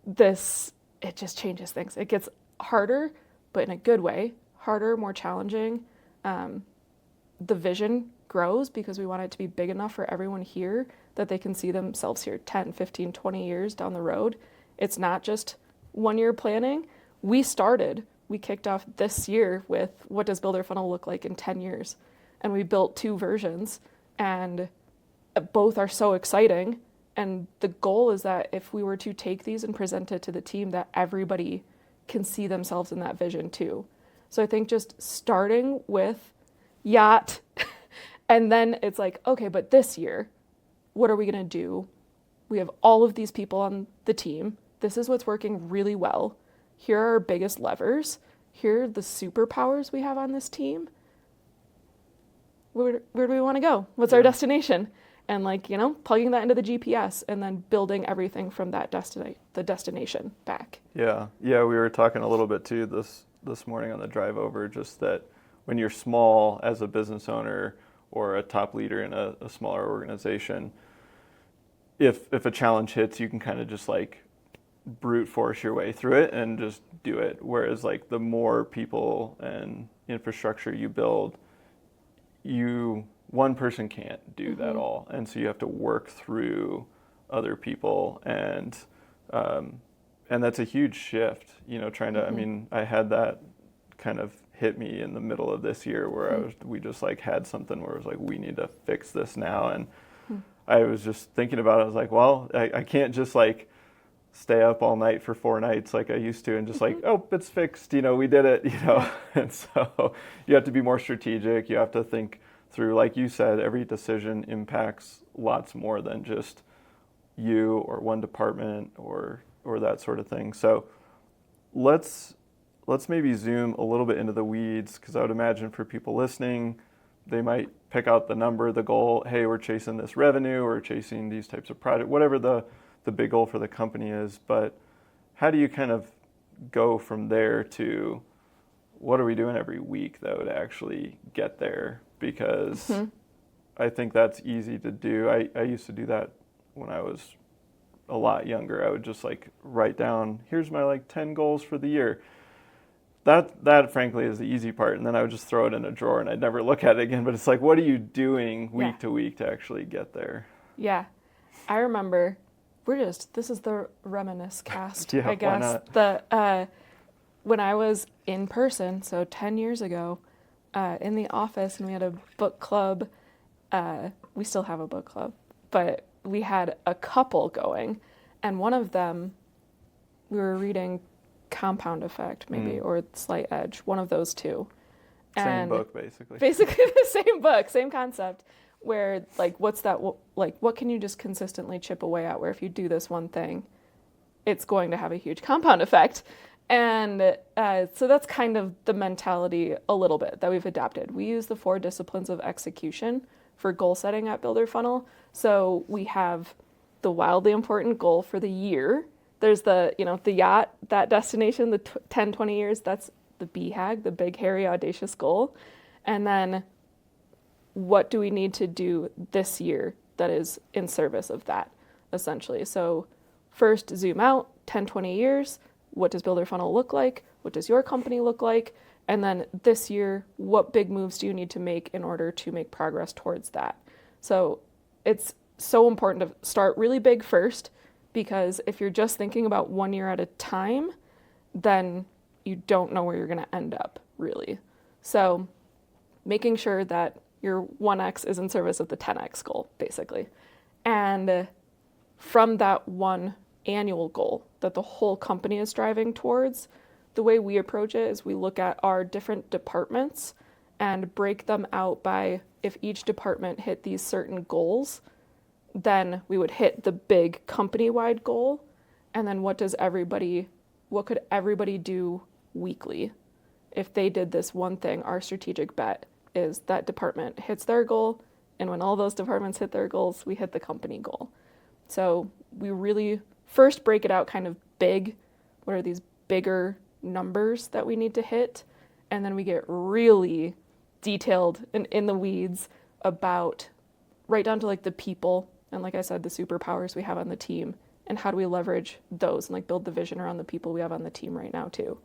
this, it just changes things. It gets harder, but in a good way, harder, more challenging. The vision grows because we want it to be big enough for everyone here that they can see themselves here 10, 15, 20 years down the road. It's not just 1 year planning. We kicked off this year with, what does Builder Funnel look like in 10 years? And we built 2 versions, and both are so exciting. And the goal is that if we were to take these and present it to the team, that everybody can see themselves in that vision too. So I think just starting with yacht, and then it's like, okay, but this year, what are we going to do? We have all of these people on the team. This is what's working really well. Here are our biggest levers. Here are the superpowers we have on this team. Where do we want to go? What's our destination? And like, plugging that into the GPS, and then building everything from that the destination back. Yeah. We were talking a little bit too this morning on the drive over, just that when you're small as a business owner or a top leader in a smaller organization, if a challenge hits, you can kind of just like brute force your way through it and just do it. Whereas like the more people and infrastructure you build, one person can't do that all. And so you have to work through other people, and that's a huge shift, trying to, I mean, I had that kind of hit me in the middle of this year where we just like had something where it was like, we need to fix this now. And I was just thinking about it. I was like, well, I can't just like stay up all night for 4 nights like I used to and just like, oh, it's fixed, we did it, And so you have to be more strategic. You have to think through, like you said, every decision impacts lots more than just you or one department or that sort of thing. So let's maybe zoom a little bit into the weeds, because I would imagine for people listening, they might pick out the number, the goal. Hey, we're chasing this revenue, we're chasing these types of projects, whatever the big goal for the company is. But how do you kind of go from there to what are we doing every week, though, to actually get there? Because I think that's easy to do. I used to do that when I was a lot younger. I would just like write down, here's my like 10 goals for the year. That frankly is the easy part, and then I would just throw it in a drawer and I'd never look at it again. But it's like, what are you doing week to week to actually get there? Yeah. I remember this is the reminisce cast, Yeah, I guess. why not? When I was in person, so 10 years ago, in the office, and we had a book club. We still have a book club, but we had a couple going, and one of them, we were reading Compound Effect, maybe, or Slight Edge, one of those two. Same book, basically. Basically the same book, same concept, where, like, what can you just consistently chip away at, where if you do this one thing, it's going to have a huge compound effect. And so that's kind of the mentality a little bit that we've adapted. We use the 4 disciplines of execution for goal setting at Builder Funnel. So we have the wildly important goal for the year. There's the yacht, that destination, the 10, 20 years, that's the BHAG, the big, hairy, audacious goal. And then what do we need to do this year that is in service of that, essentially? So first, zoom out 10, 20 years. What does Builder Funnel look like? What does your company look like? And then this year, what big moves do you need to make in order to make progress towards that? So it's so important to start really big first, because if you're just thinking about 1 year at a time, then you don't know where you're going to end up, really. So making sure that your 1x is in service of the 10x goal, basically. And from that one annual goal that the whole company is striving towards, the way we approach it is we look at our different departments and break them out by, if each department hit these certain goals, then we would hit the big company-wide goal. And then what could everybody do weekly? If they did this one thing, our strategic bet is that department hits their goal, and when all those departments hit their goals, we hit the company goal. So we really first break it out kind of big. What are these bigger numbers that we need to hit? And then we get really detailed and in the weeds about, right down to like the people and, like I said, the superpowers we have on the team, and how do we leverage those and like build the vision around the people we have on the team right now too.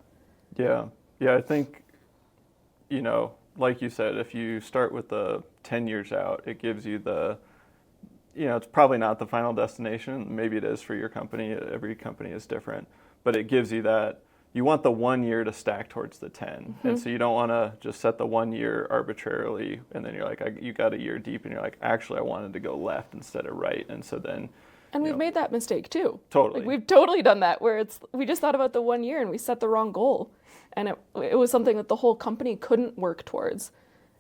Yeah, I think, like you said, if you start with the 10 years out, it gives you it's probably not the final destination. Maybe it is for your company. Every company is different. But it gives you that, you want the 1 year to stack towards the 10. Mm-hmm. And so you don't want to just set the 1 year arbitrarily, and then you're like, you got a year deep, and you're like, actually, I wanted to go left instead of right. And so then... And we've made that mistake too. Totally. Like, we've totally done that, where we just thought about the 1 year and we set the wrong goal. And it was something that the whole company couldn't work towards.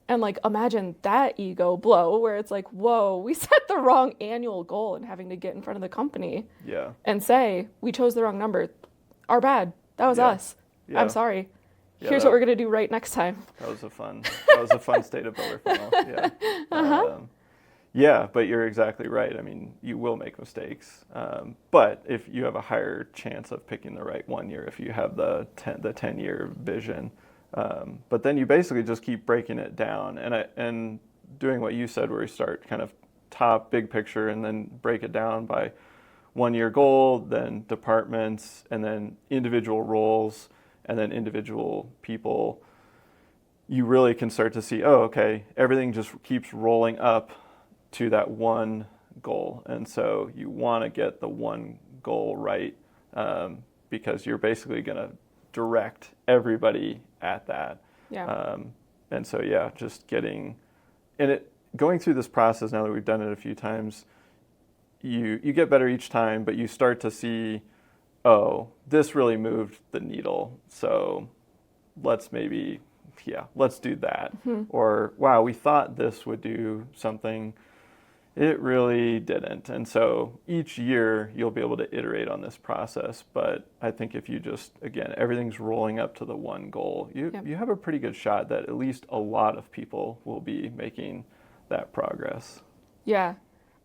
And like, imagine that ego blow, where it's like, whoa, we set the wrong annual goal, and having to get in front of the company and say, we chose the wrong number. Our bad. That was us. Yeah. I'm sorry. Here's what we're going to do right next time. That was a fun state of Builder Funnel. Yeah. But you're exactly right. I mean, you will make mistakes. But if you have a higher chance of picking the right 1 year, if you have the 10-year vision, but then you basically just keep breaking it down and doing what you said, where you start kind of top big picture and then break it down by 1 year goal, then departments, and then individual roles, and then individual people. You really can start to see, everything just keeps rolling up to that one goal. And so you want to get the one goal right, because you're basically going to direct everybody at that. And so, just going through this process, now that we've done it a few times, you get better each time, but you start to see, this really moved the needle. So let's do that. Mm-hmm. Or, wow, we thought this would do something. It really didn't. And so each year you'll be able to iterate on this process. But I think if you just, again, everything's rolling up to the one goal, you have a pretty good shot that at least a lot of people will be making that progress. Yeah.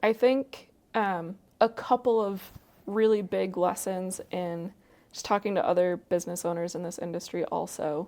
I think a couple of really big lessons in just talking to other business owners in this industry also.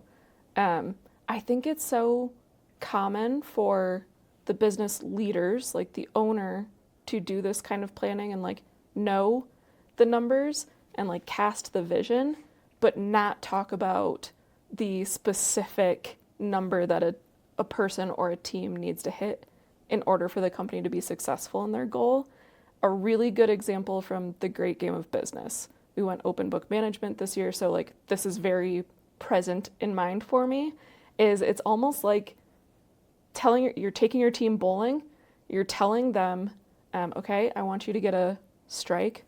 I think it's so common for the business leaders, like the owner, to do this kind of planning and like know the numbers and like cast the vision, but not talk about the specific number that a person or a team needs to hit in order for the company to be successful in their goal. a really good example from the Great Game of Business. We went open book management this year, so like this is very present in mind for me, is it's almost like you're taking your team bowling, you're telling them, okay, I want you to get a strike.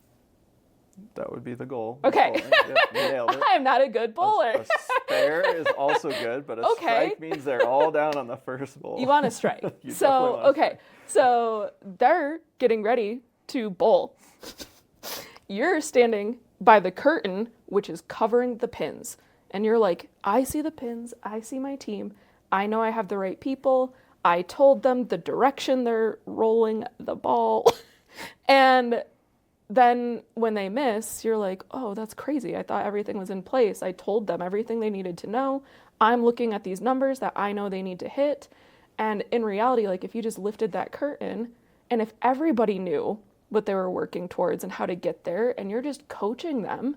That would be the goal. Okay. Yep, you nailed it. I'm not a good bowler. A spare is also good, but a strike means they're all down on the first bowl. You want a strike. You So, definitely want a okay. strike. So they're getting ready to bowl. You're standing by the curtain, which is covering the pins. And you're like, I see the pins. I see my team. I know I have the right people. I told them the direction they're rolling the ball. And then when they miss, you're like, oh, that's crazy. I thought everything was in place. I told them everything they needed to know. I'm looking at these numbers that I know they need to hit. And in reality, like if you just lifted that curtain and if everybody knew what they were working towards and how to get there and you're just coaching them,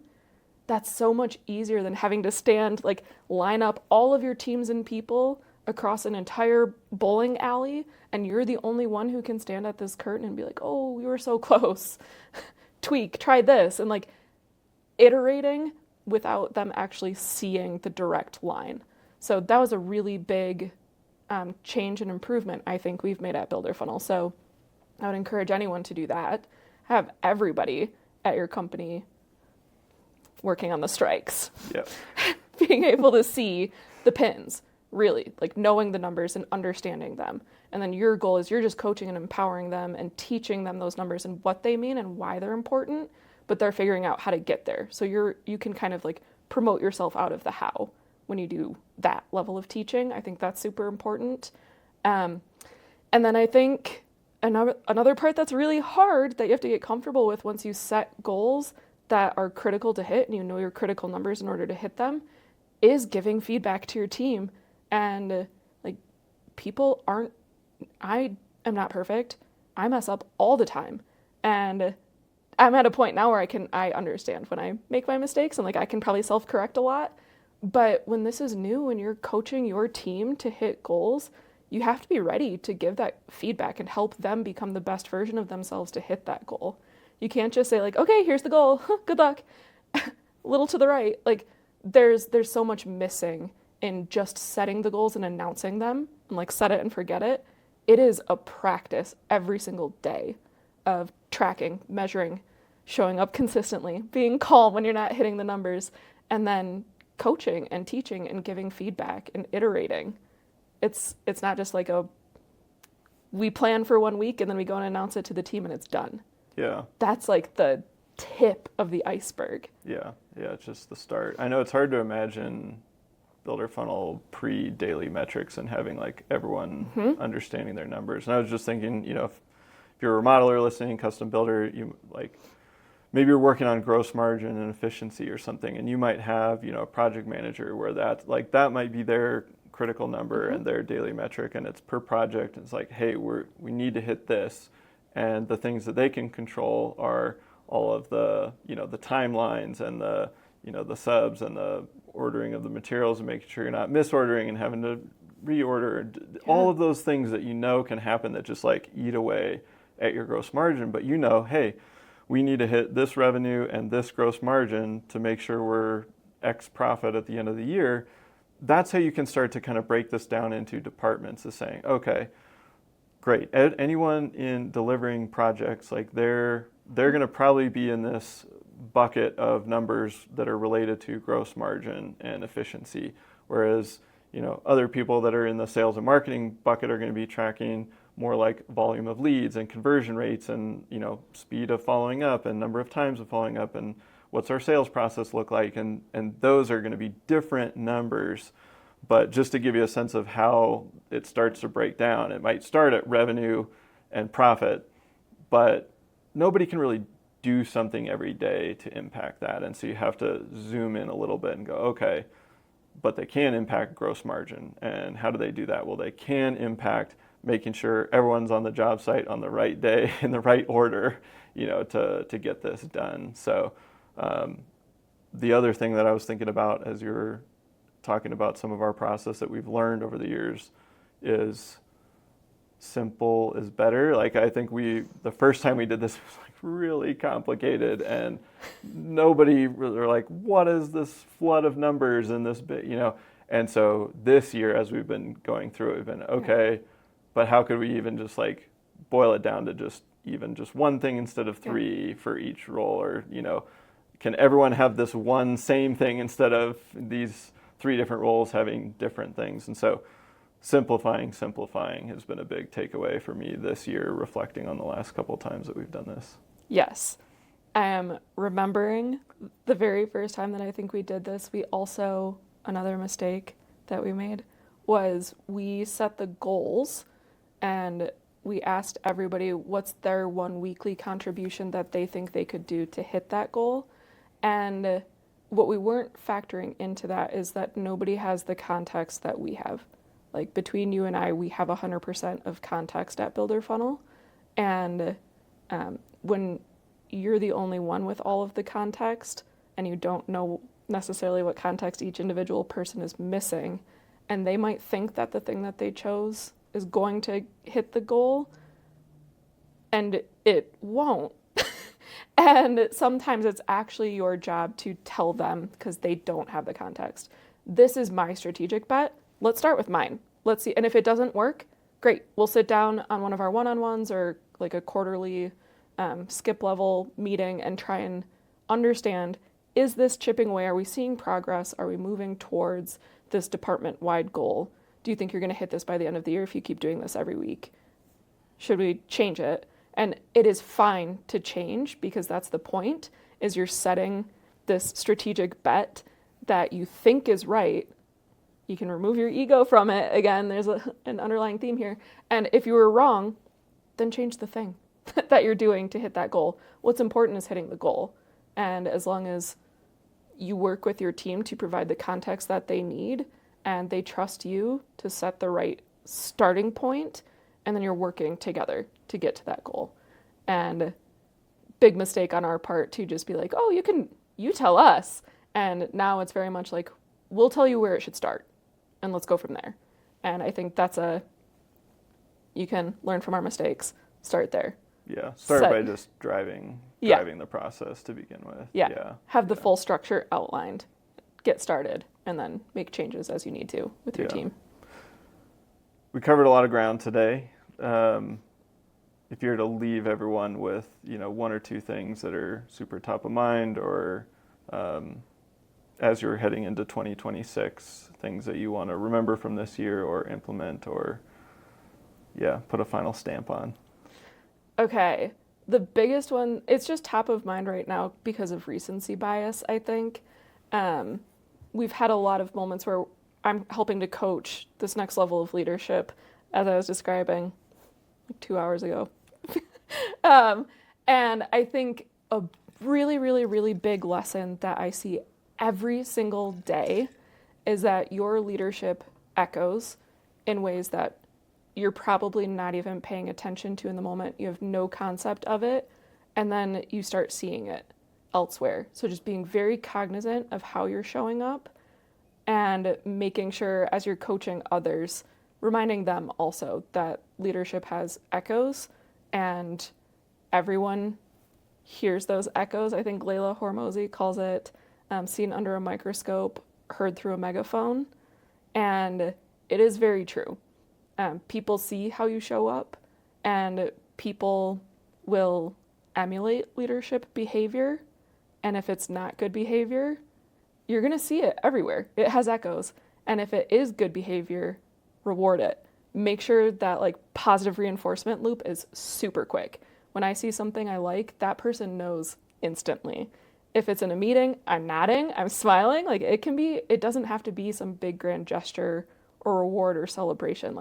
that's so much easier than having to line up all of your teams and people across an entire bowling alley and you're the only one who can stand at this curtain and be like, oh, we were so close. Tweak, try this, and like iterating without them actually seeing the direct line. So that was a really big change and improvement I think we've made at Builder Funnel. So I would encourage anyone to do that. Have everybody at your company working on the strikes. Yep. Being able to see the pins, really, like knowing the numbers and understanding them. And then your goal is you're just coaching and empowering them and teaching them those numbers and what they mean and why they're important, but they're figuring out how to get there. So you can kind of like promote yourself out of the how when you do that level of teaching. I think that's super important. And then I think another part that's really hard that you have to get comfortable with once you set goals that are critical to hit and you know your critical numbers in order to hit them is giving feedback to your team. And like I am not perfect. I mess up all the time. And I'm at a point now where I understand when I make my mistakes and like I can probably self-correct a lot. But when this is new and you're coaching your team to hit goals, you have to be ready to give that feedback and help them become the best version of themselves to hit that goal. You can't just say like, okay, here's the goal. Good luck. A little to the right. Like there's so much missing in just setting the goals and announcing them and like set it and forget it. It is a practice every single day of tracking, measuring, showing up consistently, being calm when you're not hitting the numbers, and then coaching and teaching and giving feedback and iterating. It's not just like we plan for 1 week and then we go and announce it to the team and it's done. Yeah. That's like the tip of the iceberg. Yeah. Yeah. It's just the start. I know it's hard to imagine Builder Funnel pre-daily metrics and having like everyone understanding their numbers. And I was just thinking, if you're a remodeler listening, custom builder, you like maybe you're working on gross margin and efficiency or something, and you might have, a project manager where that might be their critical number and their daily metric, and it's per project. And it's like, hey, we need to hit this, and the things that they can control are all of the, the timelines and the, the subs and the ordering of the materials and making sure you're not misordering and having to reorder. All of those things that can happen that just like eat away at your gross margin. But hey, we need to hit this revenue and this gross margin to make sure we're X profit at the end of the year. That's how you can start to kind of break this down into departments, is saying, okay, great. Anyone in delivering projects, like they're going to probably be in this bucket of numbers that are related to gross margin and efficiency. Whereas, other people that are in the sales and marketing bucket are going to be tracking more like volume of leads and conversion rates and, speed of following up and number of times of following up and what's our sales process look like. And those are going to be different numbers. But just to give you a sense of how it starts to break down, it might start at revenue and profit, but nobody can really do something every day to impact that. And so you have to zoom in a little bit and go, okay, but they can impact gross margin. And how do they do that? Well, they can impact making sure everyone's on the job site on the right day in the right order, to get this done. So the other thing that I was thinking about as you're talking about some of our process that we've learned over the years is simple is better. Like I think the first time we did this was like really complicated, and nobody were like, what is this flood of numbers in this bit, And so this year, as we've been going through it, we've been okay, but how could we even just like boil it down to just one thing instead of three for each role, or can everyone have this one same thing instead of these three different roles having different things? And so simplifying has been a big takeaway for me this year, reflecting on the last couple of times that we've done this. Yes. I am remembering the very first time that I think we did this. Another mistake that we made was we set the goals and we asked everybody what's their one weekly contribution that they think they could do to hit that goal. And what we weren't factoring into that is that nobody has the context that we have. Like between you and I, we have 100% of context at Builder Funnel. And when you're the only one with all of the context and you don't know necessarily what context each individual person is missing, and they might think that the thing that they chose is going to hit the goal, and it won't. And sometimes it's actually your job to tell them because they don't have the context. This is my strategic bet. Let's start with mine. Let's see. And if it doesn't work, great. We'll sit down on one of our one-on-ones or like a quarterly skip level meeting and try and understand, is this chipping away? Are we seeing progress? Are we moving towards this department-wide goal? Do you think you're going to hit this by the end of the year if you keep doing this every week? Should we change it? And it is fine to change, because that's the point, is you're setting this strategic bet that you think is right. You can remove your ego from it. Again, there's an underlying theme here. And if you were wrong, then change the thing that you're doing to hit that goal. What's important is hitting the goal. And as long as you work with your team to provide the context that they need, and they trust you to set the right starting point, and then you're working together to get to that goal. And big mistake on our part to just be like, oh, you tell us. And now it's very much like, we'll tell you where it should start, and let's go from there. And I think you can learn from our mistakes, start there. Yeah, start by just driving the process to begin with. Yeah. Have the full structure outlined, get started, and then make changes as you need to with your team. We covered a lot of ground today. If you were to leave everyone with, one or two things that are super top of mind, or as you're heading into 2026, things that you want to remember from this year or implement, or put a final stamp on. Okay. The biggest one, it's just top of mind right now because of recency bias, I think. We've had a lot of moments where I'm helping to coach this next level of leadership, as I was describing like 2 hours ago. And I think a really, really, really big lesson that I see every single day is that your leadership echoes in ways that you're probably not even paying attention to in the moment. You have no concept of it, and then you start seeing it elsewhere. So just being very cognizant of how you're showing up, and making sure as you're coaching others, reminding them also that leadership has echoes, and everyone hears those echoes. I think Layla Hormozy calls it seen under a microscope, heard through a megaphone. And it is very true. People see how you show up, and people will emulate leadership behavior. And if it's not good behavior, you're going to see it everywhere. It has echoes. And if it is good behavior, reward it. Make sure that positive reinforcement loop is super quick. When I see something I like, that person knows instantly. If it's in a meeting, I'm nodding, I'm smiling. It doesn't have to be some big grand gesture or reward or celebration.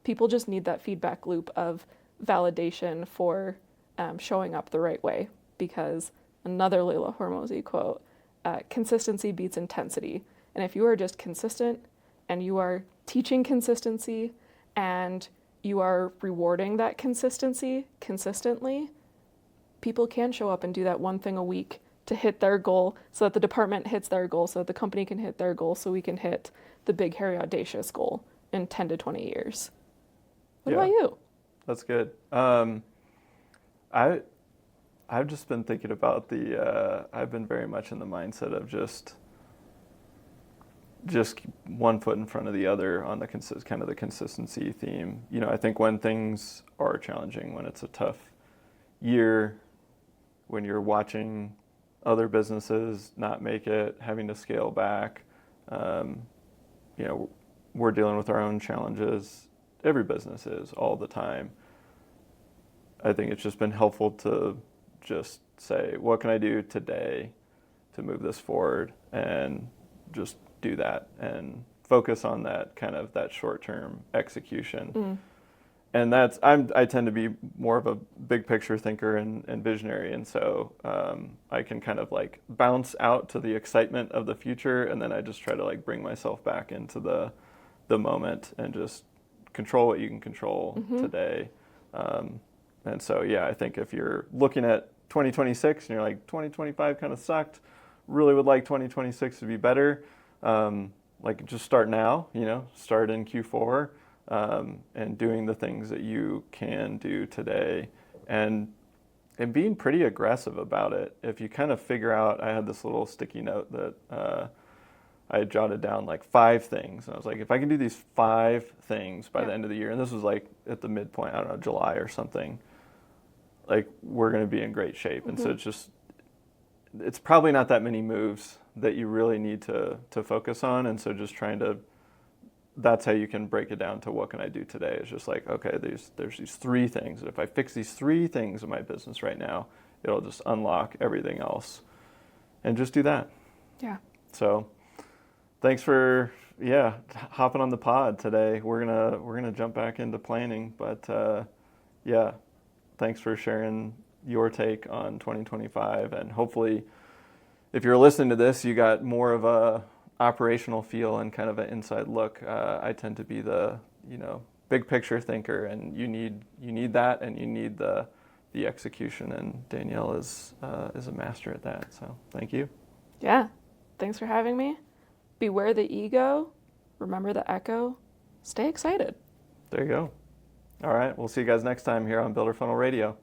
People just need that feedback loop of validation for showing up the right way. Because another Layla Hormozy quote, consistency beats intensity. And if you are just consistent, and you are teaching consistency, and you are rewarding that consistency consistently, people can show up and do that one thing a week to hit their goal, so that the department hits their goal, so that the company can hit their goal, so we can hit the big, hairy, audacious goal in 10 to 20 years. What about you? That's good. I I've just been thinking about I've been very much in the mindset of just one foot in front of the other on the kind of the consistency theme. I think when things are challenging, when it's a tough year, when you're watching other businesses not make it, having to scale back, um, we're dealing with our own challenges. Every business is all the time. I think it's just been helpful to just say, what can I do today to move this forward, and just do that and focus on that kind of that short-term execution. And I tend to be more of a big picture thinker and visionary, and so I can kind of like bounce out to the excitement of the future, and then I just try to like bring myself back into the moment and just control what you can control today. And so, yeah, I think if you're looking at 2026 and you're like, 2025 kind of sucked, really would like 2026 to be better, like just start now, start in Q4, and doing the things that you can do today, and being pretty aggressive about it. If you kind of figure out, I had this little sticky note that I had jotted down like 5 things, and I was like, if I can do these 5 things by the end of the year, and this was like at the midpoint, I don't know, July or something, like we're going to be in great shape. And so it's probably not that many moves that you really need to focus on. And so just that's how you can break it down to what can I do today. It's just like, okay, there's these 3 things. And if I fix these 3 things in my business right now, it'll just unlock everything else. And just do that. Yeah. So thanks for, hopping on the pod today. We're gonna jump back into planning, but thanks for sharing your take on 2025, and hopefully if you're listening to this, you got more of a operational feel and kind of an inside look. I tend to be the big picture thinker, and you need that, and you need the execution, and Danielle is a master at that. So thank you. Yeah, thanks for having me. Beware the ego, remember the echo, stay excited. There you go. All right, we'll see you guys next time here on Builder Funnel Radio.